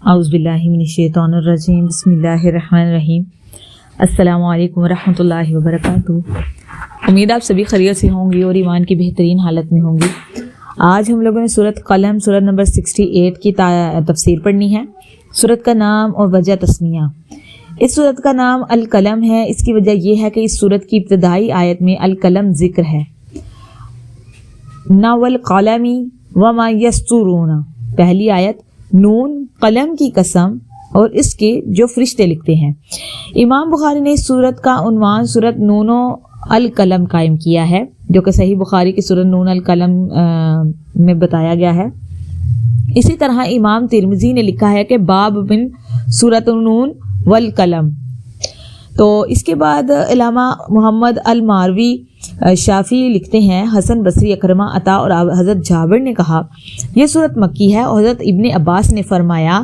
اعوذ باللہ من الشیطان الرجیم، بسم اللہ الرحمن الرحیم۔ السلام علیکم ورحمۃ اللہ وبرکاتہ۔ امید آپ سبھی خیریت سے ہوں گی اور ایمان کی بہترین حالت میں ہوں گی۔ آج ہم لوگوں نے سورۃ قلم سورۃ نمبر 68 کی تفسیر پڑھنی ہے۔ سورۃ کا نام اور وجہ تسمیہ۔ اس سورۃ کا نام القلم ہے، اس کی وجہ یہ ہے کہ اس سورۃ کی ابتدائی آیت میں القلم ذکر ہے۔ نہ والقلم وما یسطرون، پہلی آیت نون قلم کی قسم اور اس کے جو فرشتے لکھتے ہیں۔ امام بخاری نے اس سورت کا عنوان سورت نون القلم قائم کیا ہے، جو کہ صحیح بخاری کی سورت نون القلم میں بتایا گیا ہے۔ اسی طرح امام ترمذی نے لکھا ہے کہ باب بن سورت نون والقلم۔ تو اس کے بعد علامہ محمد الماروی شافعی لکھتے ہیں، حسن بصری، اکرمہ، عطا اور حضرت جابر نے کہا یہ سورت مکی ہے، اور حضرت ابن عباس نے فرمایا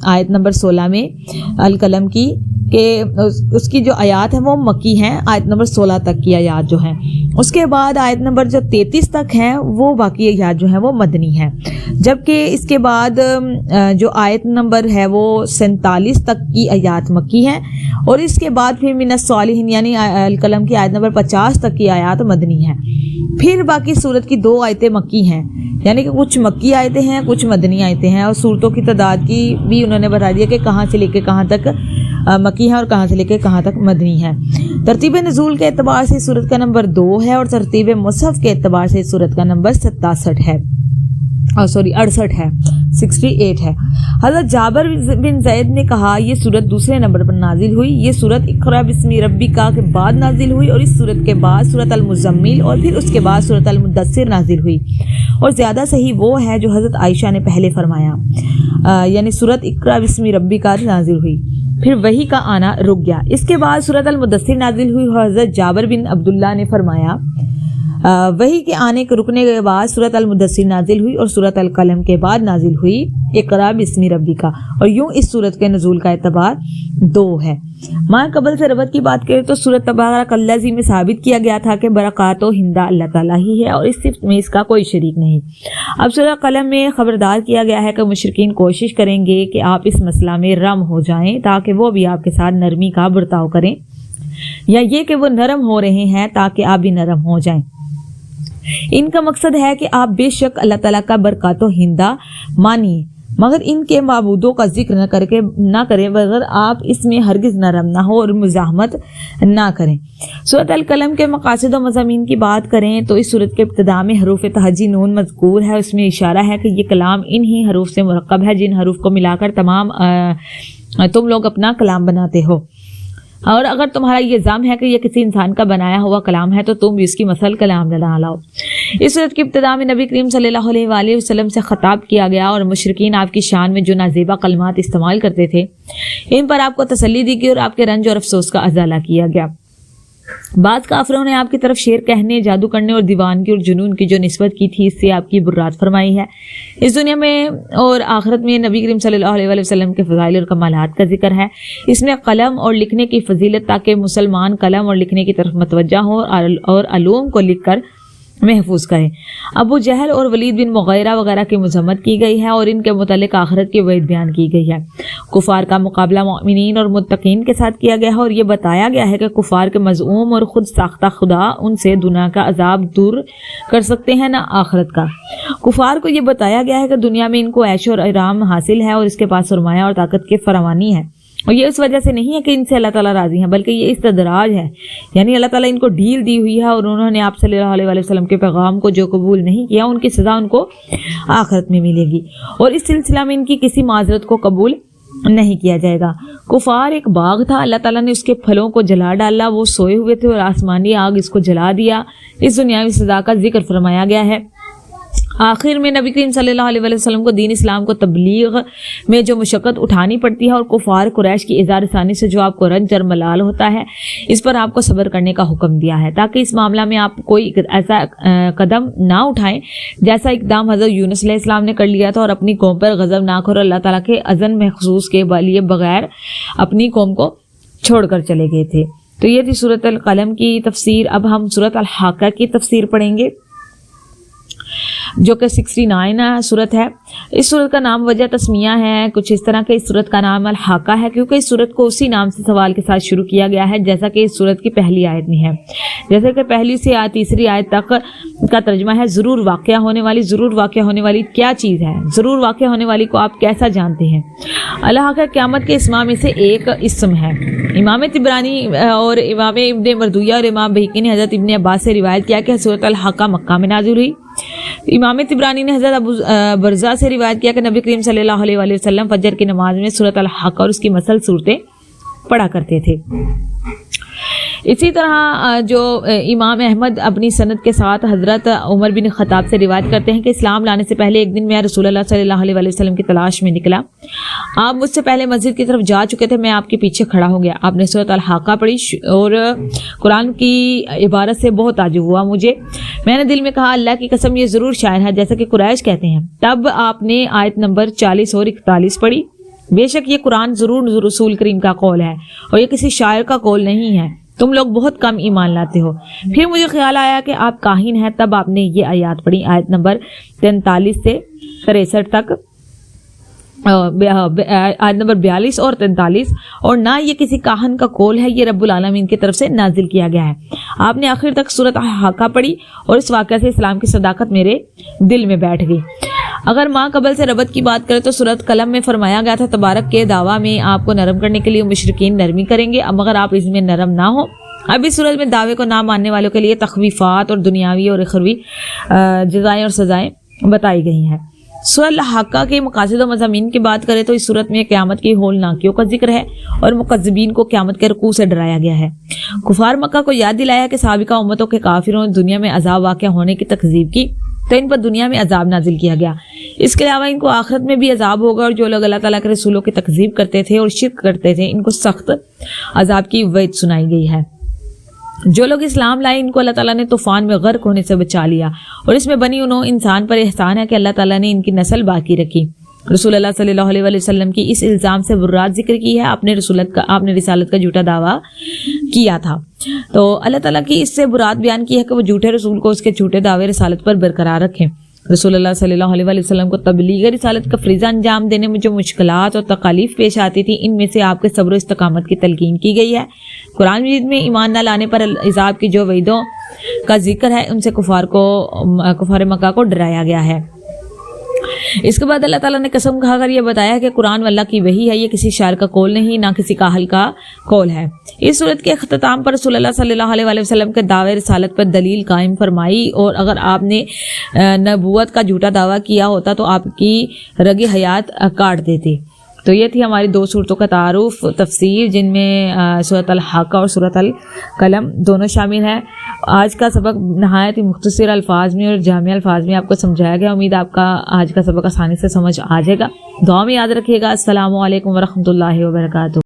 آیت نمبر 16 میں القلم کی کہ اس کی جو آیات ہیں وہ مکی ہیں، آیت نمبر 16 تک کی آیات جو ہیں۔ اس کے بعد آیت نمبر جو 33 تک ہیں وہ باقی آیات جو ہیں وہ مدنی ہیں، جبکہ اس کے بعد جو آیت نمبر ہے وہ 47 تک کی آیات مکی ہیں، اور اس کے بعد پھر من الصالحین یعنی القلم کی آیت نمبر 50 تک کی آیات مدنی ہیں۔ پھر باقی سورت کی 2 آیتیں مکی ہیں، یعنی کہ کچھ مکی آیتیں ہیں، کچھ مدنی آیتیں ہیں، اور سورتوں کی تعداد کی بھی انہوں نے بتا دیا کہ کہاں سے لے کے کہاں تک مکی ہے اور کہاں سے لے کے کہاں تک مدنی ہے۔ ترتیب نزول کے اعتبار سے سورت کا نمبر 2 ہے، اور ترتیب مصحف کے اعتبار سے سورت کا نمبر 68 ہے، 68 ہے۔ حضرت جابر بن زید نے کہا یہ سورت دوسرے نمبر پر نازل ہوئی، یہ سورت اقرا بسم ربک کے بعد نازل ہوئی، اور اس سورت کے بعد سورت المزمل اور پھر اس کے بعد سورت المدثر نازل ہوئی، اور زیادہ صحیح وہ ہے جو حضرت عائشہ نے پہلے فرمایا، یعنی سورت اقرا بسم ربک نازل ہوئی، پھر وحی کا آنا رک گیا۔ اس کے بعد سورت المدثر نازل ہوئی، اور حضرت جابر بن عبداللہ نے فرمایا وحی کے آنے کے رکنے کے بعد سورت المدثر نازل ہوئی، اور سورت القلم کے بعد نازل ہوئی اقرا بسم ربک، اور یوں اس سورت کے نزول کا اعتبار 2 ہے۔ ماں قبل سے ربط کی بات کریں تو سورت تبارک الذی میں ثابت کیا گیا تھا کہ برکات و ہندہ اللہ تعالیٰ ہی ہے، اور اس صفت میں اس کا کوئی شریک نہیں۔ اب سورت قلم میں خبردار کیا گیا ہے کہ مشرکین کوشش کریں گے کہ آپ اس مسئلہ میں رم ہو جائیں تاکہ وہ بھی آپ کے ساتھ نرمی کا برتاؤ کریں، یا یہ کہ وہ نرم ہو رہے ہیں تاکہ آپ بھی نرم ہو جائیں۔ ان کا مقصد ہے کہ آپ بے شک اللہ تعالیٰ کا برکات و ہندہ مانیے، مگر ان کے معبودوں کا ذکر نہ کریں، بغیر آپ اس میں ہرگز نرم نہ ہو اور مزاحمت نہ کریں۔ سورۃ القلم کے مقاصد و مضامین کی بات کریں تو اس سورت کے ابتدا میں حروف تہجی نون مذکور ہے، اس میں اشارہ ہے کہ یہ کلام انہی حروف سے مرکب ہے جن حروف کو ملا کر تم لوگ اپنا کلام بناتے ہو، اور اگر تمہارا یہ ظن ہے کہ یہ کسی انسان کا بنایا ہوا کلام ہے تو تم بھی اس کی مثل کلام نہ لاؤ۔ اس صورت کی ابتدا میں نبی کریم صلی اللہ علیہ وآلہ وسلم سے خطاب کیا گیا، اور مشرکین آپ کی شان میں جو نازیبا کلمات استعمال کرتے تھے ان پر آپ کو تسلی دی گئی، اور آپ کے رنج اور افسوس کا ازالہ کیا گیا۔ بعض کافروں نے آپ کی طرف شعر کہنے، جادو کرنے اور دیوانگی اور جنون کی جو نسبت کی تھی اس سے آپ کی برات فرمائی ہے۔ اس دنیا میں اور آخرت میں نبی کریم صلی اللہ علیہ وسلم کے فضائل اور کمالات کا ذکر ہے۔ اس میں قلم اور لکھنے کی فضیلت تاکہ مسلمان قلم اور لکھنے کی طرف متوجہ ہوں اور علوم کو لکھ کر محفوظ کریں۔ ابو جہل اور ولید بن مغیرہ وغیرہ کی مذمت کی گئی ہے، اور ان کے متعلق آخرت کی وعید بیان کی گئی ہے۔ کفار کا مقابلہ مؤمنین اور متقین کے ساتھ کیا گیا ہے، اور یہ بتایا گیا ہے کہ کفار کے مزعوم اور خود ساختہ خدا ان سے دنیا کا عذاب دور کر سکتے ہیں نہ آخرت کا۔ کفار کو یہ بتایا گیا ہے کہ دنیا میں ان کو عیش اور آرام حاصل ہے، اور اس کے پاس سرمایہ اور طاقت کی فراوانی ہے، اور یہ اس وجہ سے نہیں ہے کہ ان سے اللہ تعالیٰ راضی ہیں، بلکہ یہ استدراج ہے، یعنی اللہ تعالیٰ ان کو ڈھیل دی ہوئی ہے، اور انہوں نے آپ صلی اللہ علیہ وسلم کے پیغام کو جو قبول نہیں کیا ان کی سزا ان کو آخرت میں ملے گی، اور اس سلسلہ میں ان کی کسی معذرت کو قبول نہیں کیا جائے گا۔ کفار ایک باغ تھا، اللہ تعالیٰ نے اس کے پھلوں کو جلا ڈالا، وہ سوئے ہوئے تھے اور آسمانی آگ اس کو جلا دیا۔ اس دنیاوی سزا کا ذکر فرمایا گیا ہے۔ آخر میں نبی کریم صلی اللہ علیہ وسلم کو دین اسلام کو تبلیغ میں جو مشقت اٹھانی پڑتی ہے، اور کفار قریش کی اظہار ثانی سے جو آپ کو رنج اور ملال ہوتا ہے، اس پر آپ کو صبر کرنے کا حکم دیا ہے، تاکہ اس معاملہ میں آپ کوئی ایسا قدم نہ اٹھائیں جیسا اقدام حضرت یونس علیہ السلام نے کر لیا تھا، اور اپنی قوم پر غضب نہ کرو، اللہ تعالیٰ کے اذن محسوس کے لیے بغیر اپنی قوم کو چھوڑ کر چلے گئے تھے۔ تو یہ تھی سورۃ القلم کی تفسیر۔ اب ہم سورۃ الحاقہ کی تفسیر پڑھیں گے۔ جو کہ 69 صورت ہے۔ اس صورت کا نام وجہ تسمیہ ہے کچھ اس طرح کہ اس صورت کا نام الحاقہ ہے، کیونکہ اس صورت کو اسی نام سے سوال کے ساتھ شروع کیا گیا ہے جیسا کہ اس صورت کی پہلی آیت میں ہے۔ جیسے کہ پہلی سے تیسری آیت تک کا ترجمہ ہے ضرور واقع ہونے والی۔ ضرور واقع ہونے والی کیا چیز ہے؟ ضرور واقع ہونے والی کو آپ کیسا جانتے ہیں؟ الحاقہ قیامت کے اسماء میں سے ایک اسم ہے۔ امام طبرانی اور امام ابن مردویہ اور امام بہقی نے حضرت ابن عباس سے روایت کیا کہ سورۃ الحاقہ مکہ میں نازل ہوئی۔ امام طبرانی نے حضرت ابو برزہ سے روایت کیا کہ نبی کریم صلی اللہ علیہ وآلہ وسلم فجر کی نماز میں سورۃ الحاقہ اور اس کی مثل صورتیں پڑھا کرتے تھے۔ اسی طرح جو امام احمد اپنی سند کے ساتھ حضرت عمر بن خطاب سے روایت کرتے ہیں کہ اسلام لانے سے پہلے ایک دن میں رسول اللہ صلی اللہ علیہ وسلم کی تلاش میں نکلا۔ آپ مجھ سے پہلے مسجد کی طرف جا چکے تھے، میں آپ کے پیچھے کھڑا ہو گیا۔ آپ نے سورۃ الحاقہ پڑھی اور قرآن کی عبارت سے بہت تعجب ہوا مجھے۔ میں نے دل میں کہا اللہ کی قسم یہ ضرور شاعر ہے جیسا کہ قریش کہتے ہیں۔ تب آپ نے آیت نمبر 40 اور 41 پڑھی، بے شک یہ قرآن ضرور رسول کریم کا قول ہے اور یہ کسی شاعر کا قول نہیں ہے، تم لوگ بہت کم ایمان لاتے ہو۔ پھر مجھے خیال آیا کہ آپ کاہن ہیں، تب آپ نے یہ آیات پڑھی، آیت نمبر 43 سے 63 تک، آیت نمبر 42 اور 43، اور نہ یہ کسی کاہن کا قول ہے، یہ رب العالمین کی طرف سے نازل کیا گیا ہے۔ آپ نے آخر تک سورۃ الحاقہ پڑھی اور اس واقعہ سے اسلام کی صداقت میرے دل میں بیٹھ گئی۔ اگر ماں قبل سے ربط کی بات کریں تو سورۃ قلم میں فرمایا گیا تھا تبارک کے دعویٰ میں آپ کو نرم کرنے کے لیے مشرکین نرمی کریں گے، اب اگر آپ اس میں نرم نہ ہو۔ اب اس صورت میں دعوے کو نہ ماننے والوں کے لیے تخویفات اور دنیاوی اور اخروی جزائیں اور سزائیں بتائی گئی ہیں۔ سورۃ الحاقہ کے مقاصد و مضامین کی بات کریں تو اس صورت میں قیامت کی ہولناکیوں کا ذکر ہے اور مکذبین کو قیامت کے رکوع سے ڈرایا گیا ہے۔ کفار مکہ کو یاد دلایا کہ سابقہ امتوں کے کافروں نے دنیا میں عذاب واقع ہونے کی تکذیب کی تو ان پر دنیا میں عذاب نازل کیا گیا۔ اس کے علاوہ ان کو آخرت میں بھی عذاب ہوگا، اور جو لوگ اللہ تعالیٰ کے رسولوں کی تکذیب کرتے تھے اور شرک کرتے تھے ان کو سخت عذاب کی وعید سنائی گئی ہے۔ جو لوگ اسلام لائے ان کو اللہ تعالیٰ نے طوفان میں غرق ہونے سے بچا لیا، اور اس میں بنی انہوں انسان پر احسان ہے کہ اللہ تعالیٰ نے ان کی نسل باقی رکھی۔ رسول اللہ صلی اللہ علیہ وسلم کی اس الزام سے برات ذکر کی ہے، آپ نے رسالت کا جھوٹا دعویٰ کیا تھا، تو اللہ تعالیٰ کی اس سے برات بیان کی ہے کہ وہ جھوٹے رسول کو اس کے جھوٹے دعوے رسالت پر برقرار رکھیں۔ رسول اللہ صلی اللہ علیہ وسلم کو تبلیغ رسالت کا فریضہ انجام دینے میں جو مشکلات اور تکالیف پیش آتی تھی ان میں سے آپ کے صبر و استقامت کی تلقین کی گئی ہے۔ قرآن مجید میں ایمان نہ لانے پر عذاب کی جو وعیدوں کا ذکر ہے ان سے کفار مکہ کو ڈرایا گیا ہے۔ اس کے بعد اللہ تعالیٰ نے قسم کھا کر یہ بتایا کہ قرآن اللہ کی وحی ہے، یہ کسی شاعر کا قول نہیں، نہ کسی کاہل کا قول ہے۔ اس صورت کے اختتام پر رسول اللہ صلی اللہ علیہ وسلم کے دعوے رسالت پر دلیل قائم فرمائی، اور اگر آپ نے نبوت کا جھوٹا دعویٰ کیا ہوتا تو آپ کی رگ حیات کاٹ دیتے۔ تو یہ تھی ہماری دو صورتوں کا تعارف تفسیر، جن میں سورۃ الحاقہ اور سورۃ القلم دونوں شامل ہیں۔ آج کا سبق نہایت ہی مختصر الفاظ میں اور جامع الفاظ میں آپ کو سمجھایا گیا۔ امید آپ کا آج کا سبق آسانی سے سمجھ آ جائے گا۔ دعا میں یاد رکھیے گا۔ السلام علیکم ورحمۃ اللہ وبرکاتہ۔